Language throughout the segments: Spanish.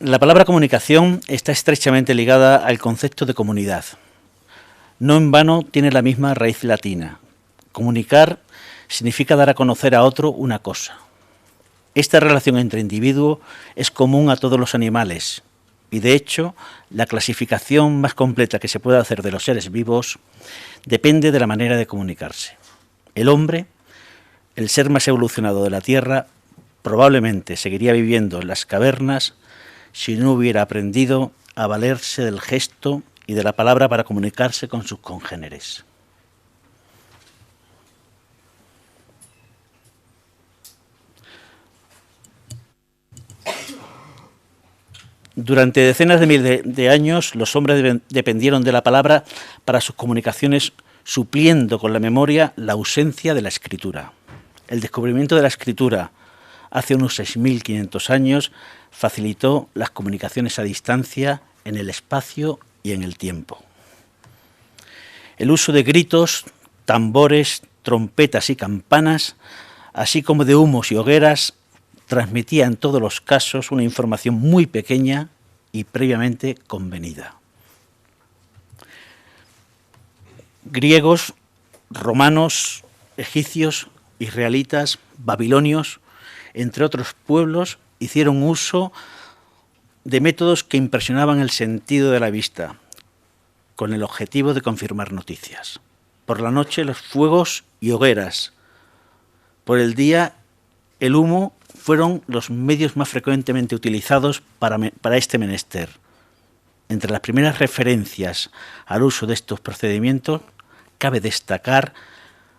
La palabra comunicación está estrechamente ligada al concepto de comunidad. No en vano tiene la misma raíz latina. Comunicar significa dar a conocer a otro una cosa. Esta relación entre individuos es común a todos los animales y, de hecho, la clasificación más completa que se puede hacer de los seres vivos depende de la manera de comunicarse. El hombre, el ser más evolucionado de la Tierra, probablemente seguiría viviendo en las cavernas si no hubiera aprendido a valerse del gesto y de la palabra para comunicarse con sus congéneres. Durante decenas de miles de años, los hombres dependieron de la palabra para sus comunicaciones, supliendo con la memoria la ausencia de la escritura. El descubrimiento de la escritura hace unos 6.500 años facilitó las comunicaciones a distancia en el espacio y en el tiempo. El uso de gritos, tambores, trompetas y campanas, así como de humos y hogueras, transmitía en todos los casos una información muy pequeña y previamente convenida. Griegos, romanos, egipcios, israelitas, babilonios, entre otros pueblos, hicieron uso de métodos que impresionaban el sentido de la vista, con el objetivo de confirmar noticias. Por la noche, los fuegos y hogueras. Por el día, el humo fueron los medios más frecuentemente utilizados para este menester. Entre las primeras referencias al uso de estos procedimientos, cabe destacar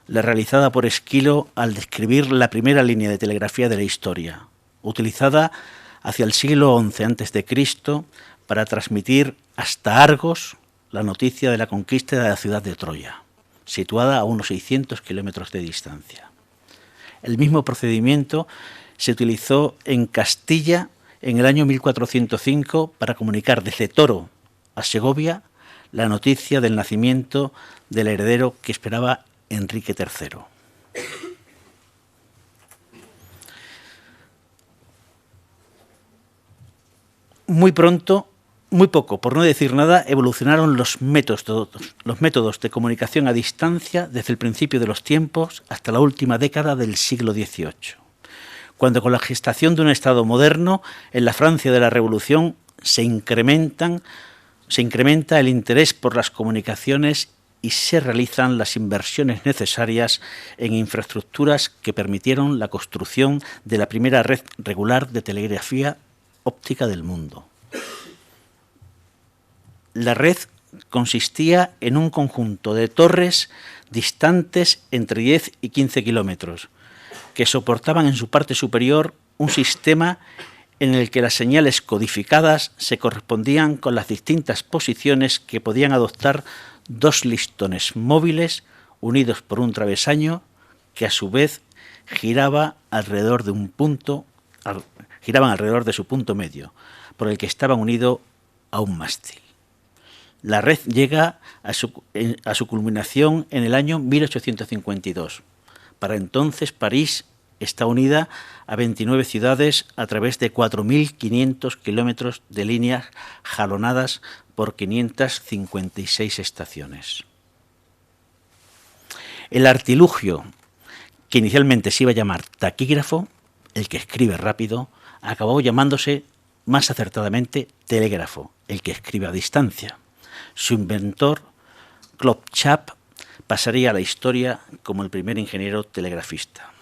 la realizada por Esquilo al describir la primera línea de telegrafía de la historia, utilizada hacia el siglo XI a.C. para transmitir hasta Argos la noticia de la conquista de la ciudad de Troya, situada a unos 600 kilómetros de distancia. El mismo procedimiento se utilizó en Castilla en el año 1405 para comunicar desde Toro a Segovia la noticia del nacimiento del heredero que esperaba Enrique III. Muy pronto, muy poco, por no decir nada, evolucionaron los métodos de comunicación a distancia desde el principio de los tiempos hasta la última década del siglo XVIII, cuando con la gestación de un Estado moderno, en la Francia de la Revolución, se incrementa el interés por las comunicaciones y se realizan las inversiones necesarias en infraestructuras que permitieron la construcción de la primera red regular de telegrafía óptica del mundo. La red consistía en un conjunto de torres distantes entre 10 y 15 kilómetros, que soportaban en su parte superior un sistema en el que las señales codificadas se correspondían con las distintas posiciones que podían adoptar dos listones móviles unidos por un travesaño que a su vez giraban alrededor de su punto medio, por el que estaban unidos a un mástil. La red llega a su culminación en el año 1852. Para entonces París está unida a 29 ciudades a través de 4.500 kilómetros de líneas jalonadas por 556 estaciones. El artilugio, que inicialmente se iba a llamar taquígrafo, el que escribe rápido, acabó llamándose más acertadamente telégrafo, el que escribe a distancia. Su inventor, Claude Chappe, pasaría a la historia como el primer ingeniero telegrafista.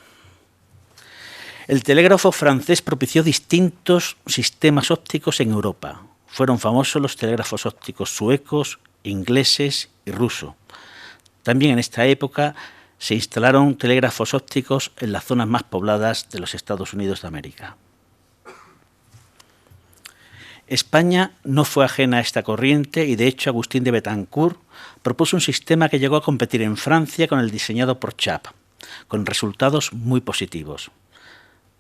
El telégrafo francés propició distintos sistemas ópticos en Europa. Fueron famosos los telégrafos ópticos suecos, ingleses y rusos. También en esta época se instalaron telégrafos ópticos en las zonas más pobladas de los Estados Unidos de América. España no fue ajena a esta corriente y, de hecho, Agustín de Betancourt propuso un sistema que llegó a competir en Francia con el diseñado por Chappe, con resultados muy positivos.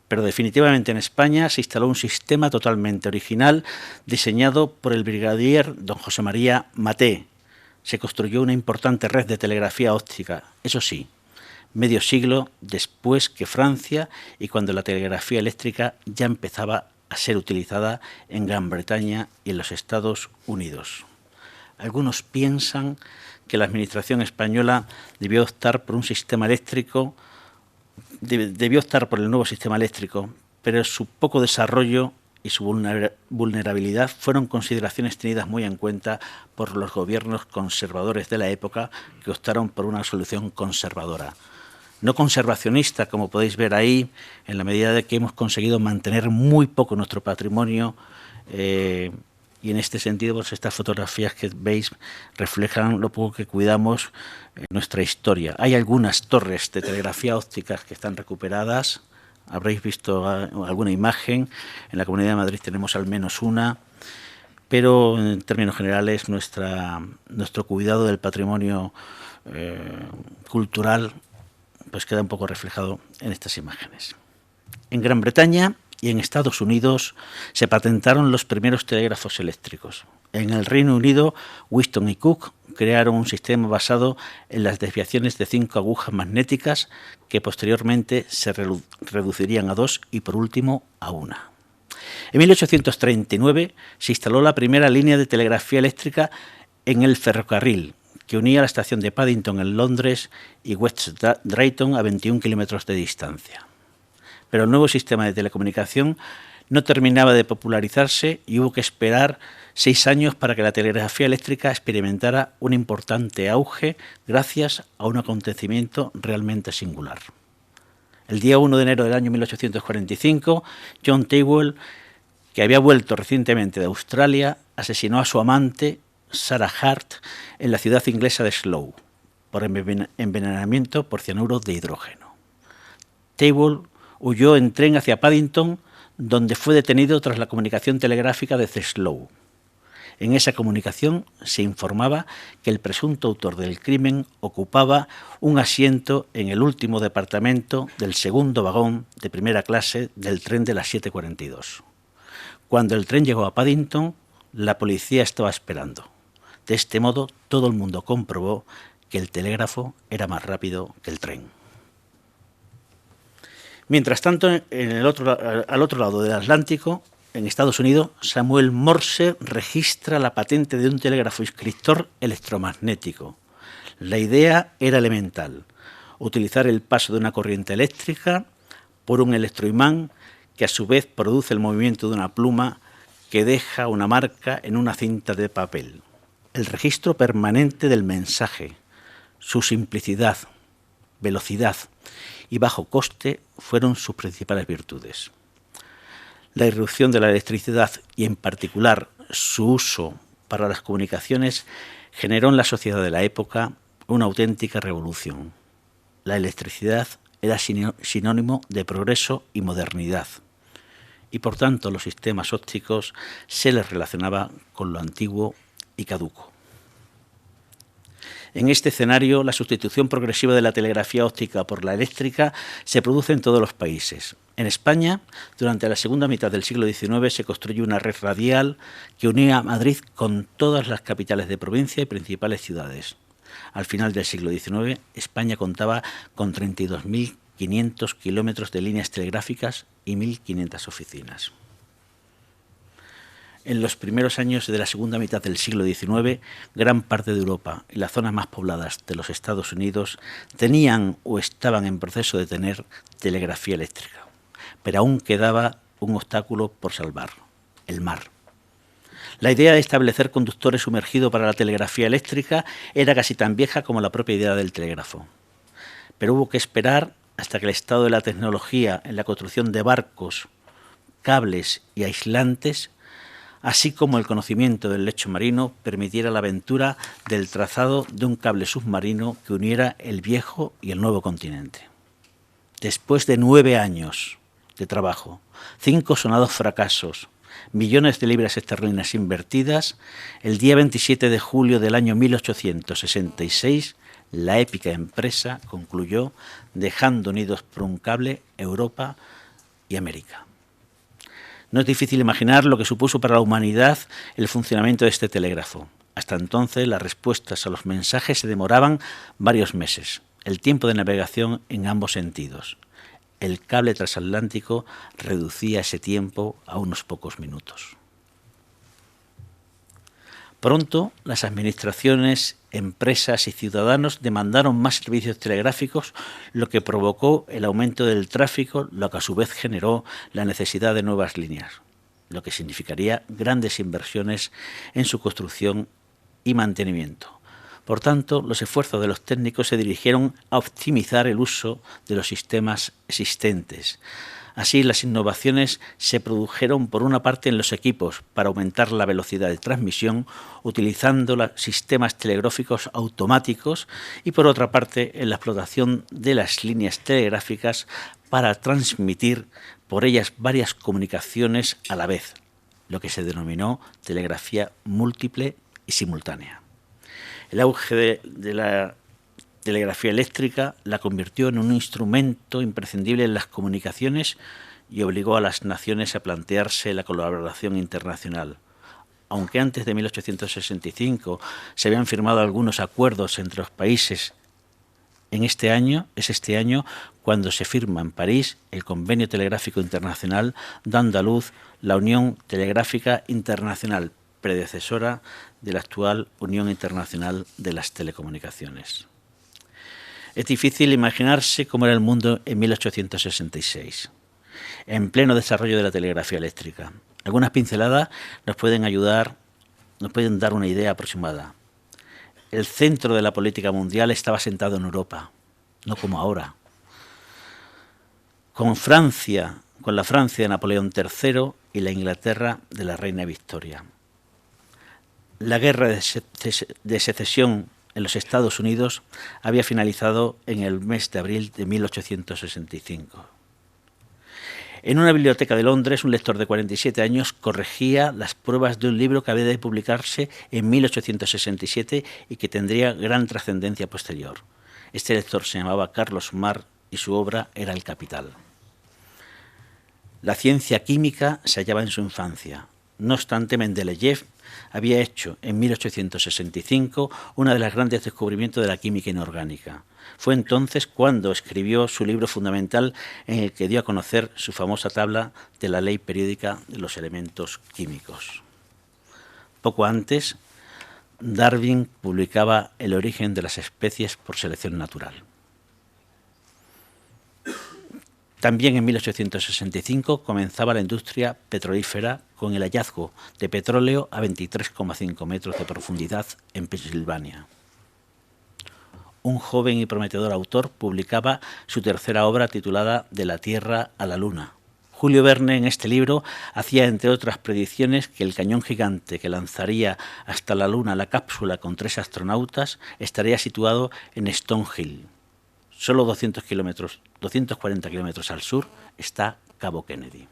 Pero definitivamente en España se instaló un sistema totalmente original diseñado por el brigadier don José María Maté. Se construyó una importante red de telegrafía óptica, eso sí, medio siglo después que Francia y cuando la telegrafía eléctrica ya empezaba a ser utilizada en Gran Bretaña y en los Estados Unidos. Algunos piensan que la administración española debió optar por un sistema eléctrico, debió optar por el nuevo sistema eléctrico, pero su poco desarrollo y su vulnerabilidad fueron consideraciones tenidas muy en cuenta por los gobiernos conservadores de la época, que optaron por una solución conservadora. No conservacionista, como podéis ver ahí, en la medida de que hemos conseguido mantener muy poco nuestro patrimonio, y en este sentido, pues estas fotografías que veis reflejan lo poco que cuidamos nuestra historia. Hay algunas torres de telegrafía óptica que están recuperadas. Habréis visto alguna imagen. En la Comunidad de Madrid tenemos al menos una, pero en términos generales nuestro cuidado del patrimonio cultural pues queda un poco reflejado en estas imágenes. En Gran Bretaña y en Estados Unidos se patentaron los primeros telégrafos eléctricos. En el Reino Unido, Wheaton y Cook crearon un sistema basado en las desviaciones de 5 agujas magnéticas que posteriormente se reducirían a 2 y por último a 1. En 1839 se instaló la primera línea de telegrafía eléctrica en el ferrocarril, que unía la estación de Paddington en Londres y West Drayton a 21 kilómetros de distancia. Pero el nuevo sistema de telecomunicación no terminaba de popularizarse y hubo que esperar 6 años para que la telegrafía eléctrica experimentara un importante auge gracias a un acontecimiento realmente singular. El día 1 de enero del año 1845, John Tawell, que había vuelto recientemente de Australia, asesinó a su amante, Sarah Hart, en la ciudad inglesa de Slough, por envenenamiento por cianuro de hidrógeno. Tawell huyó en tren hacia Paddington, donde fue detenido tras la comunicación telegráfica desde Slough. En esa comunicación se informaba que el presunto autor del crimen ocupaba un asiento en el último departamento del segundo vagón de primera clase del tren de las 7:42. Cuando el tren llegó a Paddington, la policía estaba esperando. De este modo, todo el mundo comprobó que el telégrafo era más rápido que el tren. Mientras tanto, al otro lado del Atlántico, en Estados Unidos, Samuel Morse registra la patente de un telégrafo inscriptor electromagnético. La idea era elemental: utilizar el paso de una corriente eléctrica por un electroimán que a su vez produce el movimiento de una pluma que deja una marca en una cinta de papel. El registro permanente del mensaje, su simplicidad, velocidad y bajo coste fueron sus principales virtudes. La irrupción de la electricidad y en particular su uso para las comunicaciones generó en la sociedad de la época una auténtica revolución. La electricidad era sinónimo de progreso y modernidad, y por tanto los sistemas ópticos se les relacionaba con lo antiguo y caduco. En este escenario, la sustitución progresiva de la telegrafía óptica por la eléctrica se produce en todos los países. En España, durante la segunda mitad del siglo XIX, se construyó una red radial que unía a Madrid con todas las capitales de provincia y principales ciudades. Al final del siglo XIX, España contaba con 32.500 kilómetros de líneas telegráficas y 1.500 oficinas. En los primeros años de la segunda mitad del siglo XIX, gran parte de Europa y las zonas más pobladas de los Estados Unidos tenían o estaban en proceso de tener telegrafía eléctrica, pero aún quedaba un obstáculo por salvar: el mar. La idea de establecer conductores sumergidos para la telegrafía eléctrica era casi tan vieja como la propia idea del telégrafo, pero hubo que esperar hasta que el estado de la tecnología en la construcción de barcos, cables y aislantes, así como el conocimiento del lecho marino, permitiera la aventura del trazado de un cable submarino que uniera el viejo y el nuevo continente. Después de 9 años de trabajo, 5 sonados fracasos, millones de libras esterlinas invertidas, el día 27 de julio del año 1866, la épica empresa concluyó, dejando unidos por un cable Europa y América. No es difícil imaginar lo que supuso para la humanidad el funcionamiento de este telégrafo. Hasta entonces, las respuestas a los mensajes se demoraban varios meses, el tiempo de navegación en ambos sentidos. el cable transatlántico reducía ese tiempo a unos pocos minutos. Pronto, las administraciones, empresas y ciudadanos demandaron más servicios telegráficos, lo que provocó el aumento del tráfico, lo que a su vez generó la necesidad de nuevas líneas, lo que significaría grandes inversiones en su construcción y mantenimiento. Por tanto, los esfuerzos de los técnicos se dirigieron a optimizar el uso de los sistemas existentes. Así, las innovaciones se produjeron por una parte en los equipos para aumentar la velocidad de transmisión utilizando los sistemas telegráficos automáticos y por otra parte en la explotación de las líneas telegráficas para transmitir por ellas varias comunicaciones a la vez, lo que se denominó telegrafía múltiple y simultánea. El auge de la telegrafía eléctrica la convirtió en un instrumento imprescindible en las comunicaciones y obligó a las naciones a plantearse la colaboración internacional. Aunque antes de 1865 se habían firmado algunos acuerdos entre los países, es este año cuando se firma en París el Convenio Telegráfico Internacional, dando a luz la Unión Telegráfica Internacional, predecesora de la actual Unión Internacional de las Telecomunicaciones. Es difícil imaginarse cómo era el mundo en 1866, en pleno desarrollo de la telegrafía eléctrica. Algunas pinceladas nos pueden dar una idea aproximada. El centro de la política mundial estaba sentado en Europa, no como ahora. Con la Francia de Napoleón III y la Inglaterra de la reina Victoria. La guerra de secesión en los Estados Unidos había finalizado en el mes de abril de 1865. En una biblioteca de Londres, un lector de 47 años corregía las pruebas de un libro que había de publicarse en 1867 y que tendría gran trascendencia posterior. Este lector se llamaba Carlos Marr y su obra era El Capital. La ciencia química se hallaba en su infancia. No obstante, Mendeleev había hecho en 1865 uno de los grandes descubrimientos de la química inorgánica. Fue entonces cuando escribió su libro fundamental en el que dio a conocer su famosa tabla de la ley periódica de los elementos químicos. Poco antes, Darwin publicaba El origen de las especies por selección natural. También en 1865 comenzaba la industria petrolífera con el hallazgo de petróleo a 23,5 metros de profundidad en Pensilvania. Un joven y prometedor autor publicaba su tercera obra titulada De la Tierra a la Luna. Julio Verne en este libro hacía, entre otras predicciones, que el cañón gigante que lanzaría hasta la Luna la cápsula con 3 astronautas estaría situado en Stone Hill. Solo 240 kilómetros al sur está Cabo Kennedy.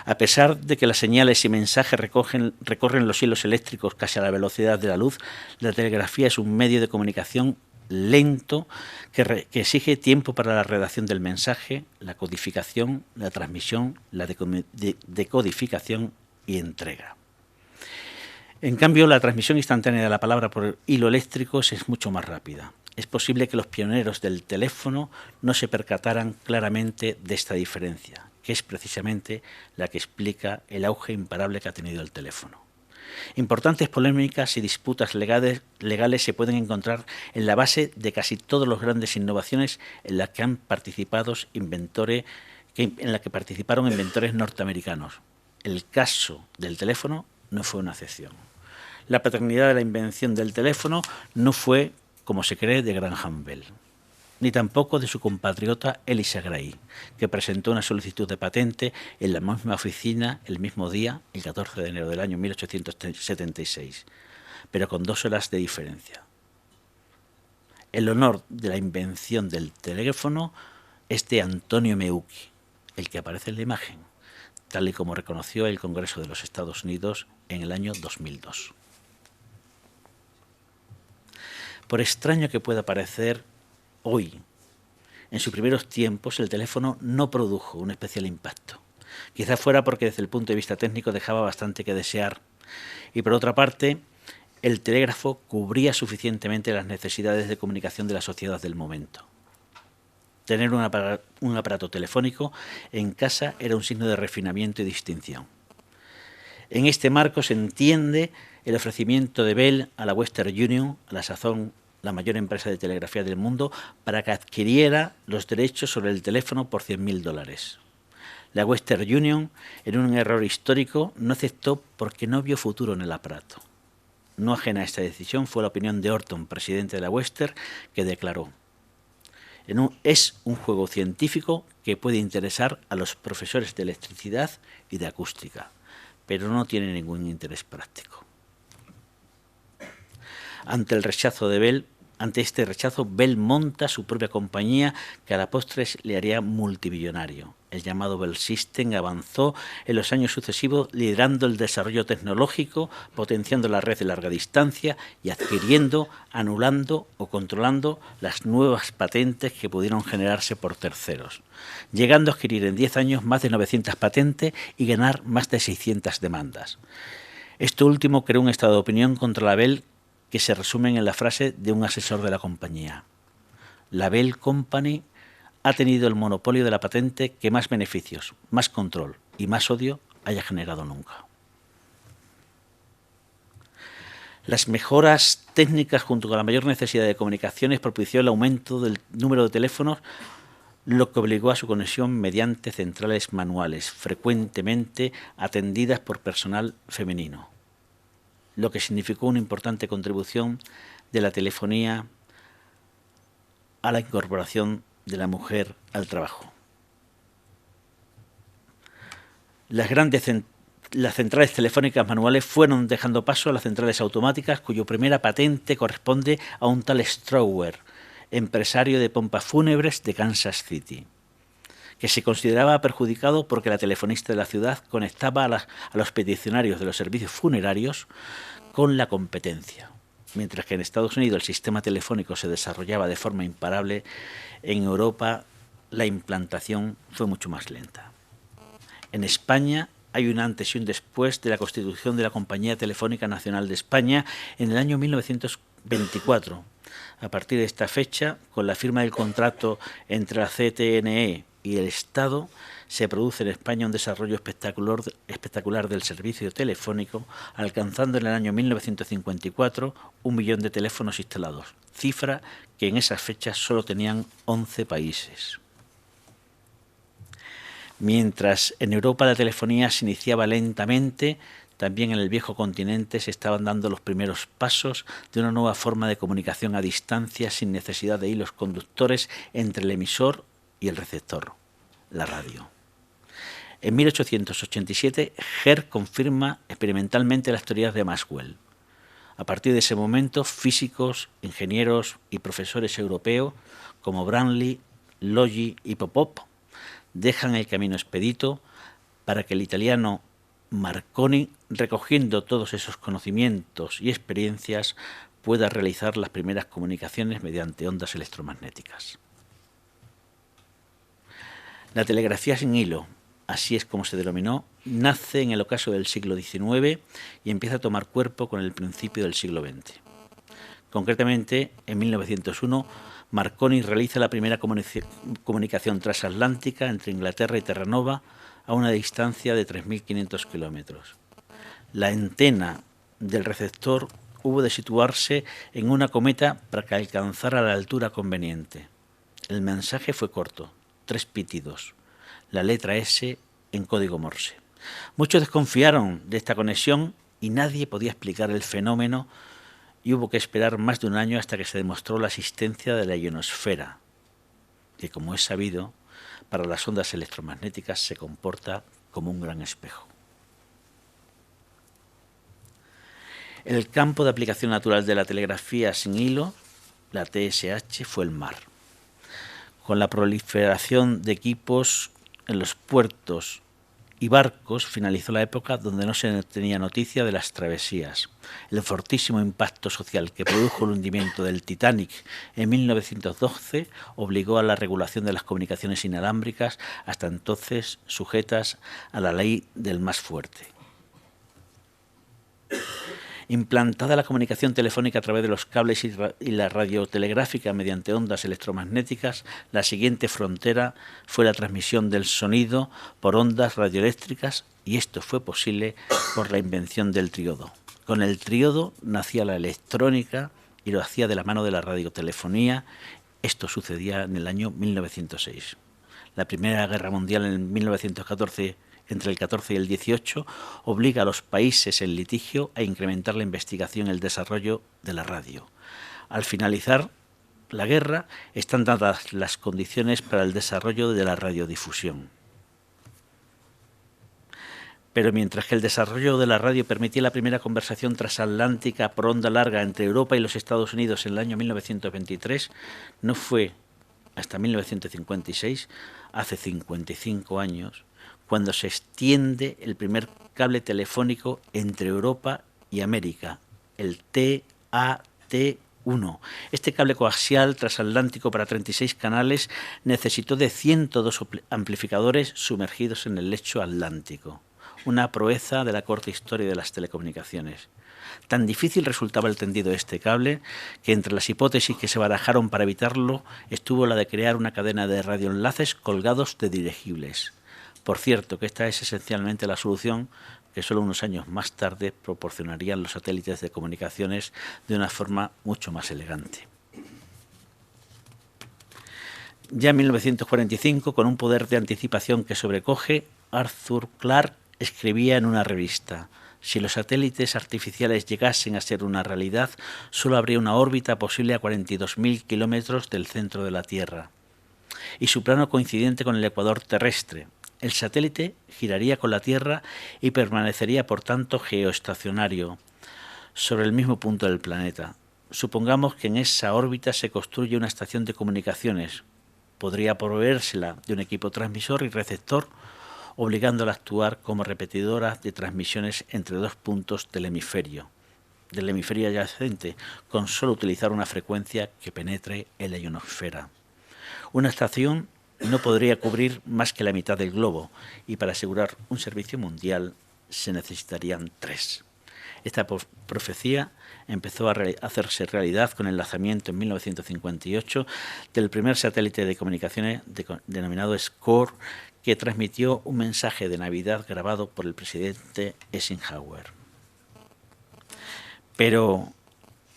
A pesar de que las señales y mensajes recorren los hilos eléctricos casi a la velocidad de la luz, la telegrafía es un medio de comunicación lento que exige tiempo para la redacción del mensaje, la codificación, la transmisión, la decodificación y entrega. En cambio, la transmisión instantánea de la palabra por hilo eléctrico es mucho más rápida. Es posible que los pioneros del teléfono no se percataran claramente de esta diferencia, que es precisamente la que explica el auge imparable que ha tenido el teléfono. Importantes polémicas y disputas legales se pueden encontrar en la base de casi todas las grandes innovaciones en las que participaron inventores norteamericanos. El caso del teléfono no fue una excepción. La paternidad de la invención del teléfono no fue, como se cree, de Graham Bell, ni tampoco de su compatriota Elisha Gray, que presentó una solicitud de patente en la misma oficina el mismo día, el 14 de enero del año 1876, pero con 2 horas de diferencia. El honor de la invención del teléfono es de Antonio Meucci, el que aparece en la imagen, tal y como reconoció el Congreso de los Estados Unidos en el año 2002. Por extraño que pueda parecer, hoy, en sus primeros tiempos, el teléfono no produjo un especial impacto. Quizá fuera porque desde el punto de vista técnico dejaba bastante que desear. Y por otra parte, el telégrafo cubría suficientemente las necesidades de comunicación de la sociedad del momento. Tener un aparato telefónico en casa era un signo de refinamiento y distinción. En este marco se entiende el ofrecimiento de Bell a la Western Union, a la sazón la mayor empresa de telegrafía del mundo, para que adquiriera los derechos sobre el teléfono por $100.000. La Western Union, en un error histórico, no aceptó porque no vio futuro en el aparato. No ajena a esta decisión fue la opinión de Orton, presidente de la Western, que declaró: es un juego científico que puede interesar a los profesores de electricidad y de acústica, pero no tiene ningún interés práctico. Ante este rechazo, Bell monta su propia compañía que a la postre le haría multimillonario. El llamado Bell System avanzó en los años sucesivos liderando el desarrollo tecnológico, potenciando la red de larga distancia y adquiriendo, anulando o controlando las nuevas patentes que pudieron generarse por terceros, llegando a adquirir en 10 años más de 900 patentes y ganar más de 600 demandas. Esto último creó un estado de opinión contra la Bell que se resumen en la frase de un asesor de la compañía: la Bell Company ha tenido el monopolio de la patente que más beneficios, más control y más odio haya generado nunca. Las mejoras técnicas junto con la mayor necesidad de comunicaciones propició el aumento del número de teléfonos, lo que obligó a su conexión mediante centrales manuales, frecuentemente atendidas por personal femenino, lo que significó una importante contribución de la telefonía a la incorporación de la mujer al trabajo. Las centrales telefónicas manuales fueron dejando paso a las centrales automáticas, cuya primera patente corresponde a un tal Strower, empresario de pompas fúnebres de Kansas City, que se consideraba perjudicado porque la telefonista de la ciudad conectaba a los peticionarios de los servicios funerarios con la competencia. Mientras que en Estados Unidos el sistema telefónico se desarrollaba de forma imparable, en Europa la implantación fue mucho más lenta. En España hay un antes y un después de la constitución de la Compañía Telefónica Nacional de España en el año 1924. A partir de esta fecha, con la firma del contrato entre la CTNE y el Estado, se produce en España un desarrollo espectacular del servicio telefónico, alcanzando en el año 1954 1 millón de teléfonos instalados, cifra que en esas fechas solo tenían 11 países. Mientras en Europa la telefonía se iniciaba lentamente, también en el viejo continente se estaban dando los primeros pasos de una nueva forma de comunicación a distancia sin necesidad de hilos conductores entre el emisor y el receptor, la radio. En 1887, Hertz confirma experimentalmente las teorías de Maxwell. A partir de ese momento, físicos, ingenieros y profesores europeos como Branly, Loggi y Popov dejan el camino expedito para que el italiano Marconi, recogiendo todos esos conocimientos y experiencias, pueda realizar las primeras comunicaciones mediante ondas electromagnéticas. La telegrafía sin hilo, así es como se denominó, nace en el ocaso del siglo XIX y empieza a tomar cuerpo con el principio del siglo XX. Concretamente, en 1901, Marconi realiza la primera comunicación transatlántica entre Inglaterra y Terranova a una distancia de 3.500 kilómetros. La antena del receptor hubo de situarse en una cometa para que alcanzara la altura conveniente. El mensaje fue corto, 3 pitidos, la letra S en código Morse. Muchos desconfiaron de esta conexión y nadie podía explicar el fenómeno, y hubo que esperar más de un año hasta que se demostró la existencia de la ionosfera, que, como es sabido, para las ondas electromagnéticas se comporta como un gran espejo. El campo de aplicación natural de la telegrafía sin hilo, la TSH, fue el mar. Con la proliferación de equipos en los puertos y barcos, finalizó la época donde no se tenía noticia de las travesías. El fortísimo impacto social que produjo el hundimiento del Titanic en 1912 obligó a la regulación de las comunicaciones inalámbricas, hasta entonces sujetas a la ley del más fuerte. Implantada la comunicación telefónica a través de los cables y la radiotelegráfica mediante ondas electromagnéticas, la siguiente frontera fue la transmisión del sonido por ondas radioeléctricas, y esto fue posible por la invención del triodo. Con el triodo nacía la electrónica y lo hacía de la mano de la radiotelefonía. Esto sucedía en el año 1906. La Primera Guerra Mundial en 1914, entre el 14 y el 18, obliga a los países en litigio a incrementar la investigación y el desarrollo de la radio. Al finalizar la guerra, están dadas las condiciones para el desarrollo de la radiodifusión. Pero mientras que el desarrollo de la radio permitía la primera conversación transatlántica por onda larga entre Europa y los Estados Unidos en el año 1923, no fue hasta 1956, hace 55 años, cuando se extiende el primer cable telefónico entre Europa y América, el TAT-1. Este cable coaxial transatlántico para 36 canales necesitó de 102 amplificadores sumergidos en el lecho atlántico. Una proeza de la corta historia de las telecomunicaciones. Tan difícil resultaba el tendido de este cable que entre las hipótesis que se barajaron para evitarlo estuvo la de crear una cadena de radioenlaces colgados de dirigibles. Por cierto, que esta es esencialmente la solución que solo unos años más tarde proporcionarían los satélites de comunicaciones de una forma mucho más elegante. Ya en 1945, con un poder de anticipación que sobrecoge, Arthur Clarke escribía en una revista: si los satélites artificiales llegasen a ser una realidad, solo habría una órbita posible a 42.000 kilómetros del centro de la Tierra y su plano coincidente con el ecuador terrestre. El satélite giraría con la Tierra y permanecería, por tanto, geoestacionario sobre el mismo punto del planeta. Supongamos que en esa órbita se construye una estación de comunicaciones. Podría proveérsela de un equipo transmisor y receptor, obligándola a actuar como repetidora de transmisiones entre dos puntos del hemisferio adyacente, con solo utilizar una frecuencia que penetre en la ionosfera. Una estación no podría cubrir más que la mitad del globo, y para asegurar un servicio mundial se necesitarían 3. Esta profecía empezó a hacerse realidad con el lanzamiento en 1958 del primer satélite de comunicaciones denominado SCORE, que transmitió un mensaje de Navidad grabado por el presidente Eisenhower. Pero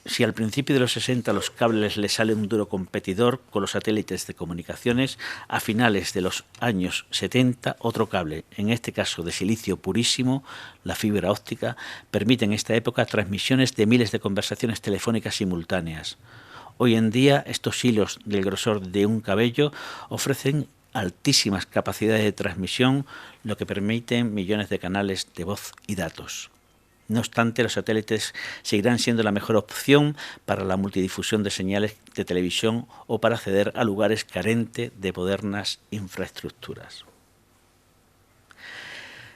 si al principio de los 60 los cables le sale un duro competidor con los satélites de comunicaciones, a finales de los años 70 otro cable, en este caso de silicio purísimo, la fibra óptica, permite en esta época transmisiones de miles de conversaciones telefónicas simultáneas. Hoy en día estos hilos del grosor de un cabello ofrecen altísimas capacidades de transmisión, lo que permite millones de canales de voz y datos. No obstante, los satélites seguirán siendo la mejor opción para la multidifusión de señales de televisión o para acceder a lugares carentes de modernas infraestructuras.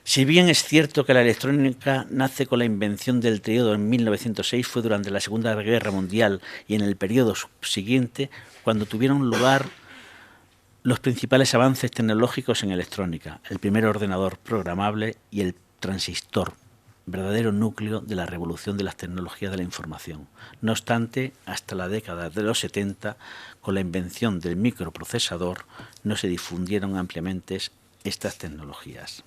Si bien es cierto que la electrónica nace con la invención del triodo en 1906, fue durante la Segunda Guerra Mundial y en el periodo subsiguiente cuando tuvieron lugar los principales avances tecnológicos en electrónica: el primer ordenador programable y el transistor, verdadero núcleo de la revolución de las tecnologías de la información. No obstante, hasta la década de los 70, con la invención del microprocesador, no se difundieron ampliamente estas tecnologías.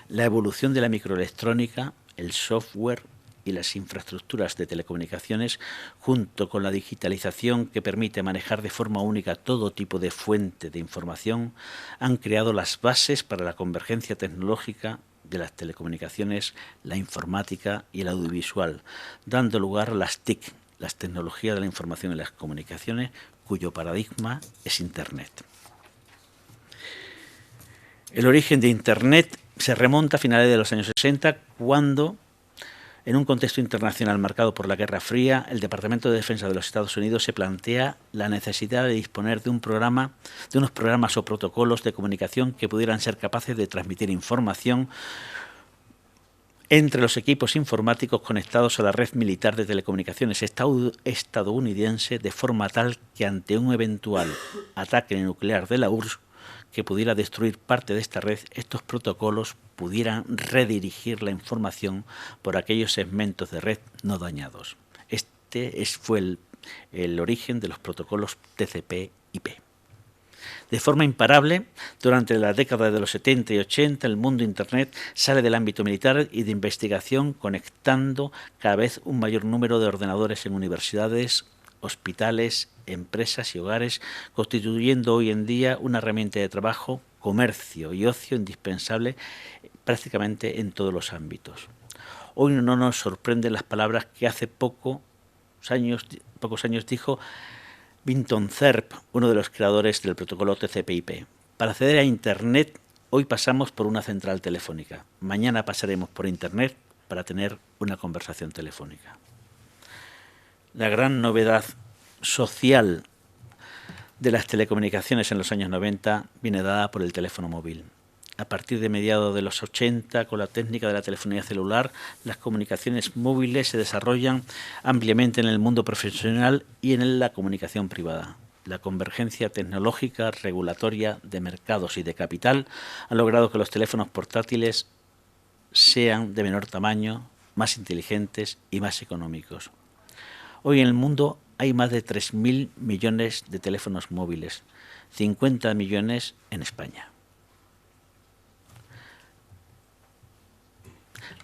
La evolución de la microelectrónica, el software y las infraestructuras de telecomunicaciones, junto con la digitalización que permite manejar de forma única todo tipo de fuente de información, han creado las bases para la convergencia tecnológica de las telecomunicaciones, la informática y el audiovisual, dando lugar a las TIC, las tecnologías de la información y las comunicaciones, cuyo paradigma es Internet. El origen de Internet se remonta a finales de los años 60, cuando, en un contexto internacional marcado por la Guerra Fría, el Departamento de Defensa de los Estados Unidos se plantea la necesidad de disponer de unos programas o protocolos de comunicación que pudieran ser capaces de transmitir información entre los equipos informáticos conectados a la red militar de telecomunicaciones estadounidense, de forma tal que ante un eventual ataque nuclear de la URSS que pudiera destruir parte de esta red, estos protocolos pudieran redirigir la información por aquellos segmentos de red no dañados. Fue el origen de los protocolos TCP/IP. De forma imparable, durante la década de los 70 y 80, el mundo Internet sale del ámbito militar y de investigación, conectando cada vez un mayor número de ordenadores en universidades, hospitales, empresas y hogares, constituyendo hoy en día una herramienta de trabajo, comercio y ocio indispensable prácticamente en todos los ámbitos. Hoy no nos sorprenden las palabras que hace pocos años dijo Vinton Cerf, uno de los creadores del protocolo TCP/IP. Para acceder a Internet, hoy pasamos por una central telefónica. Mañana pasaremos por Internet para tener una conversación telefónica. La gran novedad social de las telecomunicaciones en los años 90 viene dada por el teléfono móvil. A partir de mediados de los 80, con la técnica de la telefonía celular, las comunicaciones móviles se desarrollan ampliamente en el mundo profesional y en la comunicación privada. La convergencia tecnológica, regulatoria, de mercados y de capital ha logrado que los teléfonos portátiles sean de menor tamaño, más inteligentes y más económicos. Hoy en el mundo hay más de 3.000 millones de teléfonos móviles, 50 millones en España.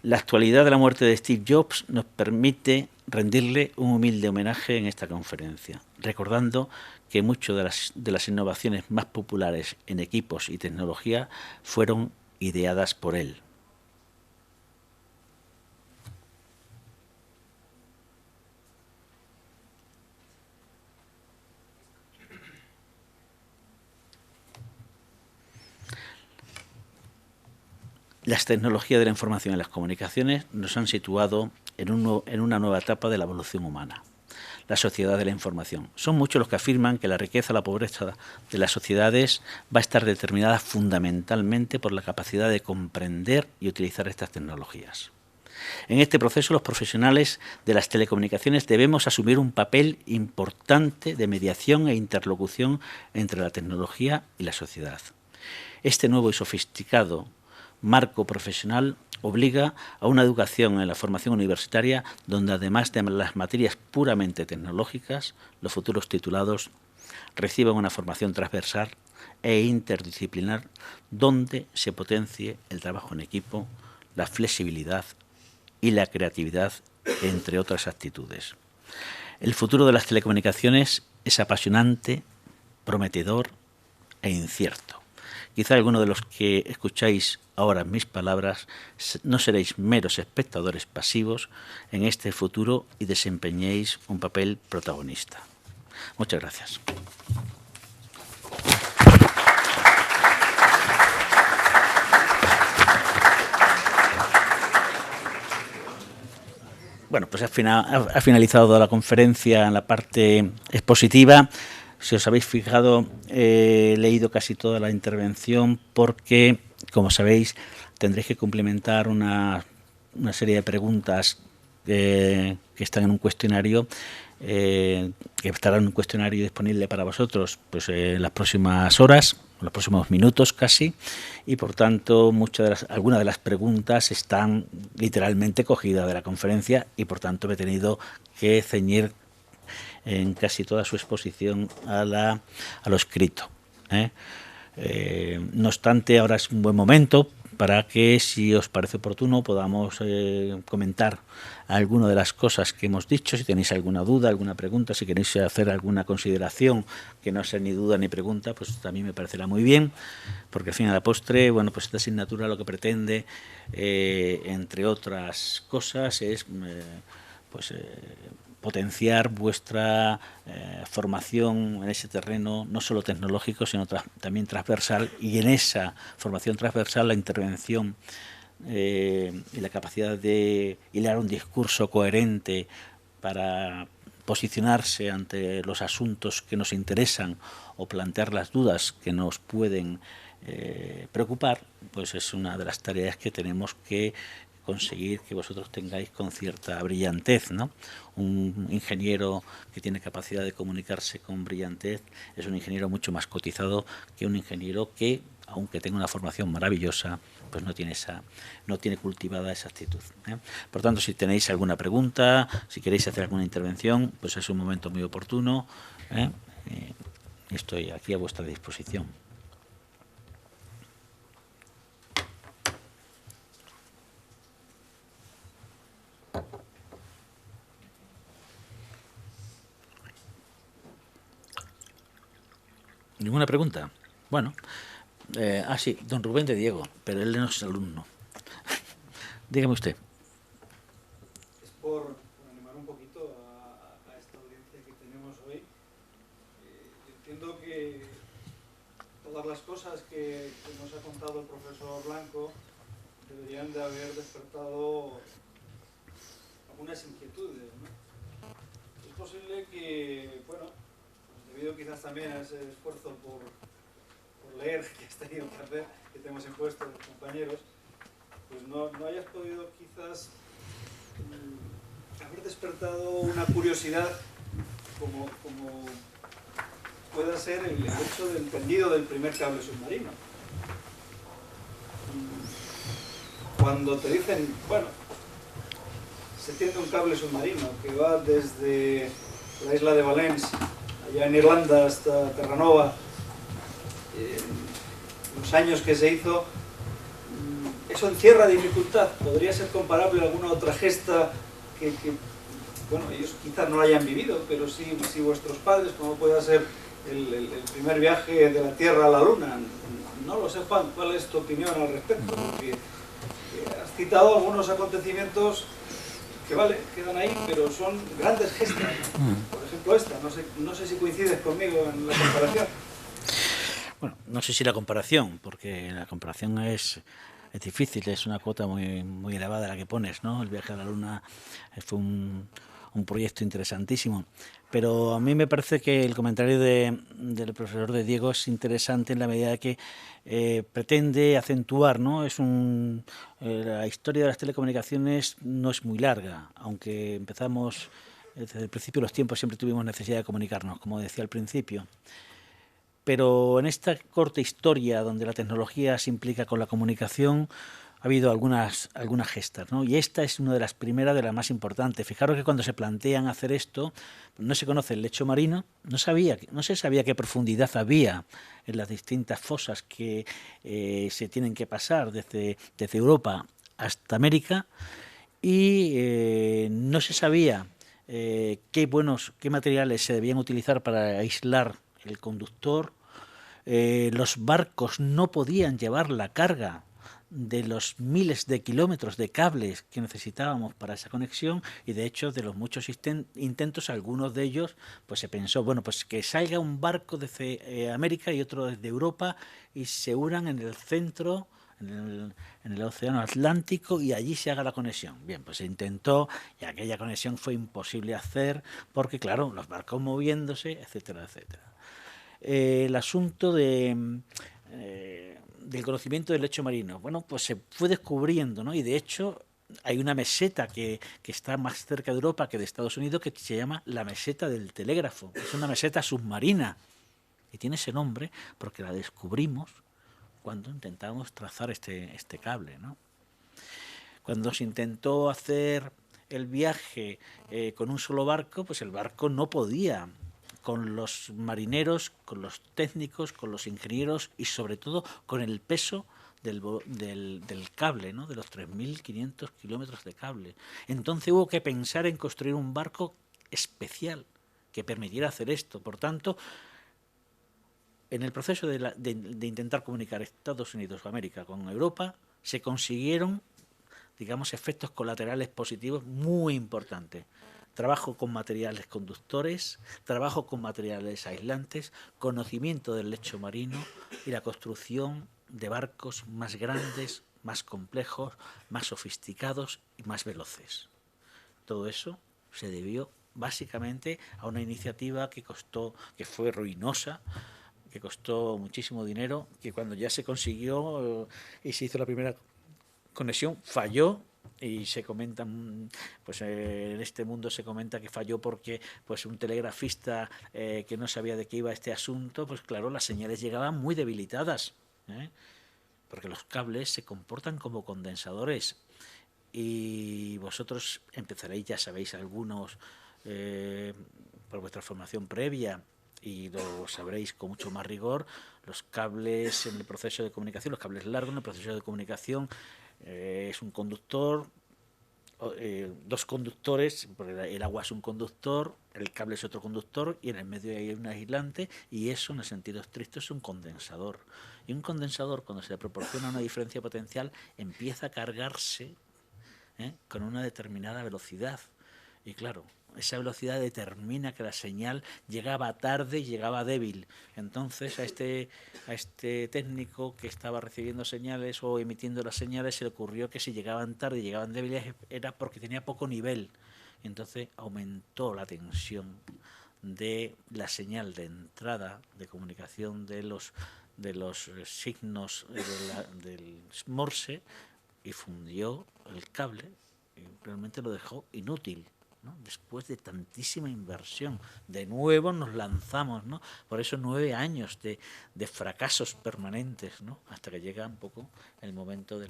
La actualidad de la muerte de Steve Jobs nos permite rendirle un humilde homenaje en esta conferencia, recordando que muchas de las innovaciones más populares en equipos y tecnología fueron ideadas por él. Las tecnologías de la información y las comunicaciones nos han situado en una nueva etapa de la evolución humana, la sociedad de la información. Son muchos los que afirman que la riqueza o la pobreza de las sociedades va a estar determinada fundamentalmente por la capacidad de comprender y utilizar estas tecnologías. En este proceso, los profesionales de las telecomunicaciones debemos asumir un papel importante de mediación e interlocución entre la tecnología y la sociedad. Este nuevo y sofisticado marco profesional obliga a una educación en la formación universitaria donde, además de las materias puramente tecnológicas, los futuros titulados reciban una formación transversal e interdisciplinar donde se potencie el trabajo en equipo, la flexibilidad y la creatividad, entre otras actitudes. El futuro de las telecomunicaciones es apasionante, prometedor e incierto. Quizá alguno de los que escucháis ahora mis palabras no seréis meros espectadores pasivos en este futuro y desempeñéis un papel protagonista. Muchas gracias. Bueno, pues ha finalizado la conferencia en la parte expositiva. Si os habéis fijado, he leído casi toda la intervención porque, como sabéis, tendréis que complementar una serie de preguntas que están en un cuestionario, que estará en un cuestionario disponible para vosotros pues, en las próximas horas, en los próximos minutos casi, y por tanto algunas de las preguntas están literalmente cogidas de la conferencia y por tanto me he tenido que ceñir en casi toda su exposición a lo escrito. No obstante, ahora es un buen momento para que, si os parece oportuno, podamos comentar alguna de las cosas que hemos dicho. Si tenéis alguna duda, alguna pregunta, si queréis hacer alguna consideración que no sea ni duda ni pregunta, pues también me parecerá muy bien, porque al fin y a la postre, bueno, pues esta asignatura lo que pretende, entre otras cosas, es potenciar vuestra formación en ese terreno, no solo tecnológico, sino también transversal, y en esa formación transversal la intervención y la capacidad de hilar un discurso coherente para posicionarse ante los asuntos que nos interesan o plantear las dudas que nos pueden preocupar, pues es una de las tareas que tenemos que conseguir que vosotros tengáis con cierta brillantez, ¿no? Un ingeniero que tiene capacidad de comunicarse con brillantez es un ingeniero mucho más cotizado que un ingeniero que, aunque tenga una formación maravillosa, pues no tiene cultivada esa actitud, ¿eh? Por tanto, si tenéis alguna pregunta, si queréis hacer alguna intervención, pues es un momento muy oportuno, ¿eh? Estoy aquí a vuestra disposición. ¿Ninguna pregunta? Bueno, sí, don Rubén de Diego, pero él no es alumno. Dígame usted. Es por animar un poquito a esta audiencia que tenemos hoy. Yo entiendo que todas las cosas que nos ha contado el profesor Blanco deberían de haber despertado algunas inquietudes, ¿no? Es posible que, bueno, pues debido quizás también a ese esfuerzo por leer que has tenido que hacer, que te hemos impuesto los compañeros, pues no hayas podido quizás haber despertado una curiosidad como pueda ser el hecho del tendido del primer cable submarino. Cuando te dicen, bueno, se tiende un cable submarino que va desde la isla de Valence, allá en Irlanda, hasta Terranova, los años que se hizo, eso encierra dificultad. Podría ser comparable a alguna otra gesta que bueno, ellos quizás no la hayan vivido, pero sí vuestros padres, como pueda ser el primer viaje de la Tierra a la Luna. No lo sé, Juan, ¿cuál es tu opinión al respecto? Porque has citado algunos acontecimientos que, vale, quedan ahí, pero son grandes gestas, ¿no? Por ejemplo esta, no sé si coincides conmigo en la comparación. Bueno, no sé si la comparación, porque la comparación es difícil, es una cuota muy elevada la que pones, ¿no? El viaje a la Luna fue un proyecto interesantísimo, pero a mí me parece que el comentario del profesor de Diego es interesante en la medida que pretende acentuar, ¿no? La historia de las telecomunicaciones no es muy larga, aunque empezamos desde el principio de los tiempos, siempre tuvimos necesidad de comunicarnos, como decía al principio. Pero en esta corta historia donde la tecnología se implica con la comunicación, ha habido algunas gestas, ¿no? Y esta es una de las primeras, de las más importantes. Fijaros que cuando se plantean hacer esto, no se conoce el lecho marino, no se sabía qué profundidad había en las distintas fosas que se tienen que pasar desde Europa hasta América, y no se sabía qué materiales se debían utilizar para aislar el conductor. Los barcos no podían llevar la carga de los miles de kilómetros de cables que necesitábamos para esa conexión, y de hecho de los muchos intentos, algunos de ellos, pues se pensó, bueno, pues que salga un barco desde América y otro desde Europa y se unan en el centro, en el océano Atlántico, y allí se haga la conexión. Bien, pues se intentó y aquella conexión fue imposible hacer porque, claro, los barcos moviéndose, etcétera, etcétera. El asunto del conocimiento del lecho marino, bueno, pues se fue descubriendo, ¿no? Y de hecho hay una meseta que está más cerca de Europa que de Estados Unidos, que se llama la meseta del telégrafo. Es una meseta submarina y tiene ese nombre porque la descubrimos cuando intentábamos trazar este cable, ¿no? Cuando se intentó hacer el viaje con un solo barco, pues el barco no podía, con los marineros, con los técnicos, con los ingenieros y sobre todo con el peso del cable, ¿no? De los 3.500 kilómetros de cable. Entonces hubo que pensar en construir un barco especial que permitiera hacer esto. Por tanto, en el proceso de intentar comunicar Estados Unidos o América con Europa, se consiguieron, digamos, efectos colaterales positivos muy importantes. Trabajo con materiales conductores, trabajo con materiales aislantes, conocimiento del lecho marino y la construcción de barcos más grandes, más complejos, más sofisticados y más veloces. Todo eso se debió básicamente a una iniciativa que fue ruinosa, que costó muchísimo dinero, que cuando ya se consiguió y se hizo la primera conexión falló y se comentan, pues en este mundo se comenta que falló porque pues un telegrafista que no sabía de qué iba este asunto, pues claro, las señales llegaban muy debilitadas, porque los cables se comportan como condensadores, y vosotros empezaréis, ya sabéis algunos por vuestra formación previa, y lo sabréis con mucho más rigor, los cables en el proceso de comunicación, los cables largos en el proceso de comunicación, es un conductor, dos conductores, porque el agua es un conductor, el cable es otro conductor y en el medio hay un aislante, y eso en el sentido estricto es un condensador. Y un condensador, cuando se le proporciona una diferencia potencial, empieza a cargarse con una determinada velocidad. Y claro, esa velocidad determina que la señal llegaba tarde y llegaba débil. Entonces a este técnico que estaba recibiendo señales o emitiendo las señales se le ocurrió que si llegaban tarde y llegaban débiles era porque tenía poco nivel. Y entonces aumentó la tensión de la señal de entrada de comunicación de los signos del Morse, y fundió el cable y realmente lo dejó inútil, ¿no? Después de tantísima inversión, de nuevo nos lanzamos, ¿no? Por eso 9 años de fracasos permanentes, ¿no? Hasta que llega un poco el momento de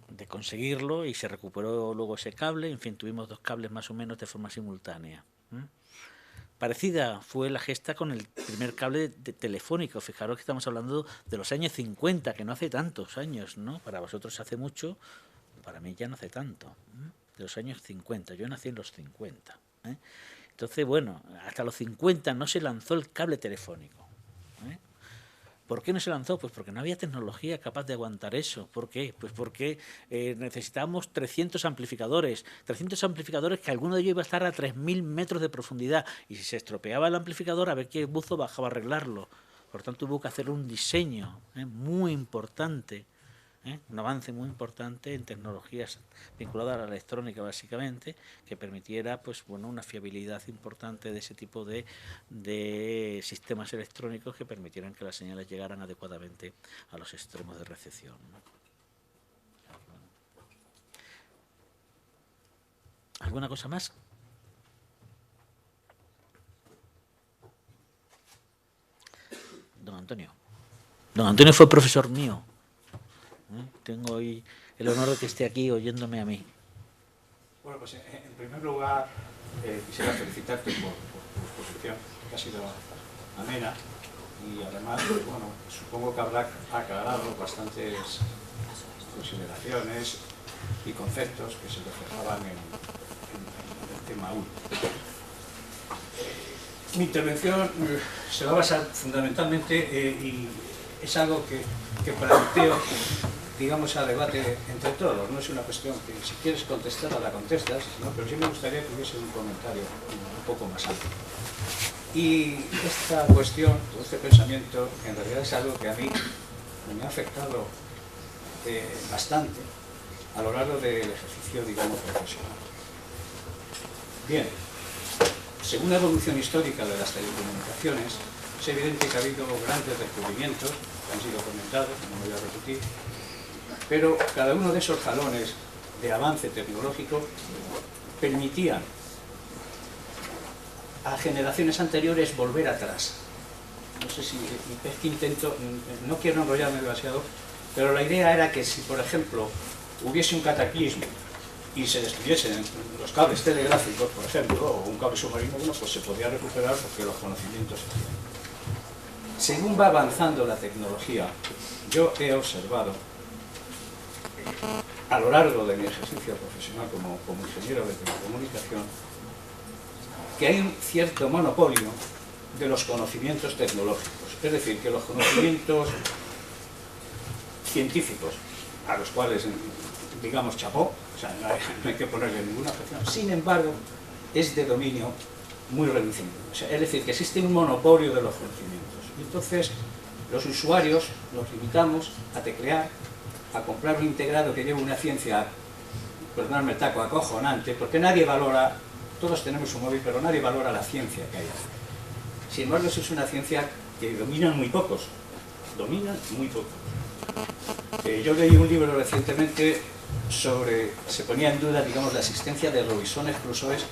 de conseguirlo, y se recuperó luego ese cable. En fin, tuvimos 2 cables más o menos de forma simultánea. Parecida fue la gesta con el primer cable telefónico. Fijaros que estamos hablando de los años 50, que no hace tantos años, ¿no? Para vosotros hace mucho, para mí ya no hace tanto. De los años 50, yo nací en los 50. Entonces, bueno, hasta los 50 no se lanzó el cable telefónico. ¿Por qué no se lanzó? Pues porque no había tecnología capaz de aguantar eso. ¿Por qué? Pues porque necesitábamos 300 amplificadores que alguno de ellos iba a estar a 3.000 metros de profundidad, y si se estropeaba el amplificador, a ver qué buzo bajaba a arreglarlo. Por tanto, hubo que hacer un diseño muy importante, un avance muy importante en tecnologías vinculadas a la electrónica, básicamente, que permitiera pues bueno, una fiabilidad importante de ese tipo de sistemas electrónicos que permitieran que las señales llegaran adecuadamente a los extremos de recepción, ¿no? ¿Alguna cosa más? Don Antonio. Don Antonio fue profesor mío. Tengo hoy el honor de que esté aquí oyéndome a mí. Bueno, pues en primer lugar quisiera felicitarte por tu exposición, que ha sido amena, y además, bueno, supongo que habrá aclarado bastantes consideraciones y conceptos que se reflejaban en el tema 1. Mi intervención se va a basar fundamentalmente y es algo que planteo, digamos, a debate entre todos. No es una cuestión que si quieres contestar la contestas, ¿no? Pero sí me gustaría que hubiese un comentario un poco más amplio. Y esta cuestión, todo este pensamiento, en realidad es algo que a mí me ha afectado bastante a lo largo del ejercicio, digamos, profesional. Bien, según la evolución histórica de las telecomunicaciones, es evidente que ha habido grandes descubrimientos que han sido comentados, no voy a repetir, pero cada uno de esos jalones de avance tecnológico permitían a generaciones anteriores volver atrás. No sé si es que intento, no quiero enrollarme demasiado, pero la idea era que si, por ejemplo, hubiese un cataclismo y se destruyesen los cables telegráficos, por ejemplo, o un cable submarino, bueno, pues se podía recuperar porque los conocimientos se tienen. Según va avanzando la tecnología, yo he observado a lo largo de mi ejercicio profesional como ingeniero de telecomunicación que hay un cierto monopolio de los conocimientos tecnológicos, es decir, que los conocimientos científicos, a los cuales, digamos, chapó, o sea, no hay que ponerle ninguna objeción, sin embargo, es de dominio muy reducido. O sea, es decir, que existe un monopolio de los conocimientos. Y entonces, los usuarios nos limitamos a teclear, a comprar un integrado que lleva una ciencia, perdonadme el taco, acojonante, porque nadie valora, todos tenemos un móvil, pero nadie valora la ciencia que hay ahí. Sin embargo, eso es una ciencia que dominan muy pocos, Yo leí un libro recientemente se ponía en duda, digamos, la existencia de Robinsones Crusoes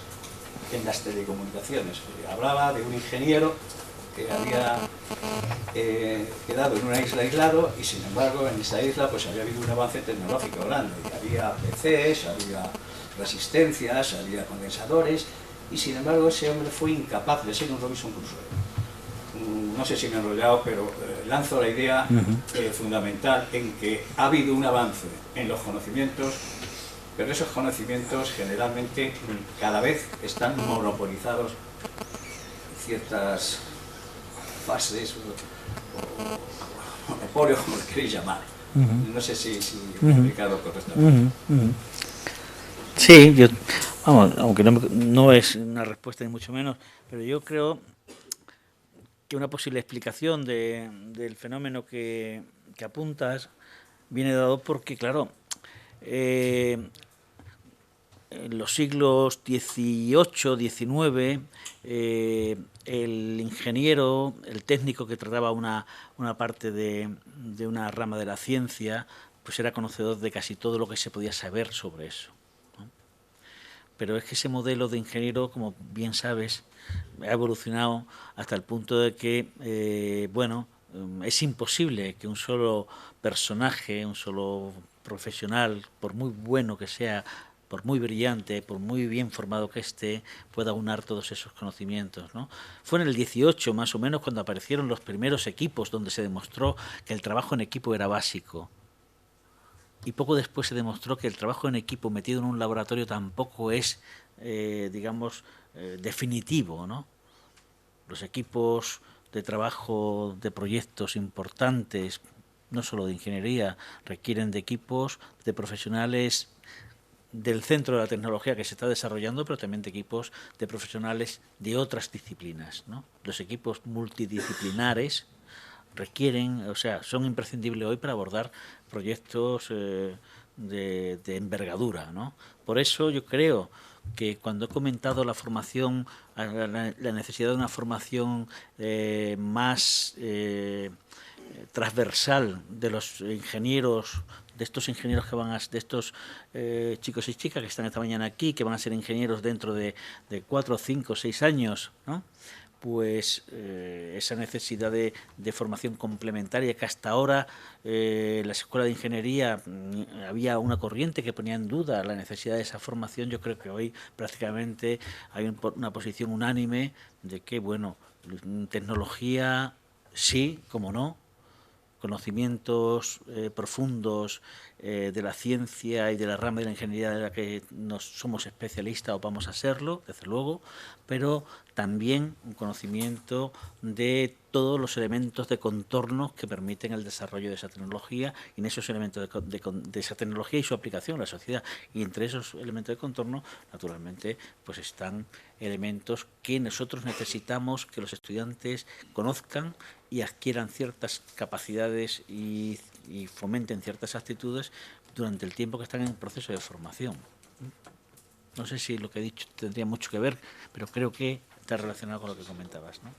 en las telecomunicaciones. Hablaba de un ingeniero que había quedado en una isla aislado y, sin embargo, en esa isla pues había habido un avance tecnológico grande. Había PCs, había resistencias, había condensadores y, sin embargo, ese hombre fue incapaz de ser un Robinson Crusoe. No sé si me he enrollado, pero lanzo la idea fundamental en que ha habido un avance en los conocimientos, pero esos conocimientos generalmente cada vez están monopolizados en ciertas fases o monopolios, como lo queréis llamar. No sé si he explicado correctamente. Sí, vamos, aunque no es una respuesta ni mucho menos, pero yo creo que una posible explicación del fenómeno que apuntas viene dado porque, claro, en los siglos XVIII, XIX, el ingeniero, el técnico que trataba una parte de una rama de la ciencia, pues era conocedor de casi todo lo que se podía saber sobre eso, ¿no? Pero es que ese modelo de ingeniero, como bien sabes, ha evolucionado hasta el punto de que, bueno, es imposible que un solo personaje, un solo profesional, por muy bueno que sea, por muy brillante, por muy bien formado que esté, pueda aunar todos esos conocimientos, ¿no? Fue en el 18, más o menos, cuando aparecieron los primeros equipos donde se demostró que el trabajo en equipo era básico. Y poco después se demostró que el trabajo en equipo metido en un laboratorio tampoco es, digamos, definitivo, ¿no? Los equipos de trabajo de proyectos importantes, no solo de ingeniería, requieren de equipos de profesionales del centro de la tecnología que se está desarrollando, pero también de equipos de profesionales de otras disciplinas, ¿no? Los equipos multidisciplinares requieren, o sea, son imprescindibles hoy para abordar proyectos de envergadura, ¿no? Por eso yo creo que cuando he comentado la formación, la necesidad de una formación más transversal de los ingenieros, de estos ingenieros que van a, de estos chicos y chicas que están esta mañana aquí, que van a ser ingenieros dentro de 4, 5, 6 años, ¿no? Pues esa necesidad de formación complementaria que hasta ahora la escuela de ingeniería había una corriente que ponía en duda la necesidad de esa formación. Yo creo que hoy prácticamente hay una posición unánime de que, bueno, tecnología sí, como no, conocimientos profundos de la ciencia y de la rama de la ingeniería de la que somos especialistas o vamos a serlo, desde luego, pero también un conocimiento de todos los elementos de contorno que permiten el desarrollo de esa tecnología, y en esos elementos de esa tecnología y su aplicación en la sociedad. Y entre esos elementos de contorno, naturalmente, pues están elementos que nosotros necesitamos que los estudiantes conozcan y adquieran ciertas capacidades y fomenten ciertas actitudes durante el tiempo que están en proceso de formación. No sé si lo que he dicho tendría mucho que ver, pero creo que está relacionado con lo que comentabas, ¿no?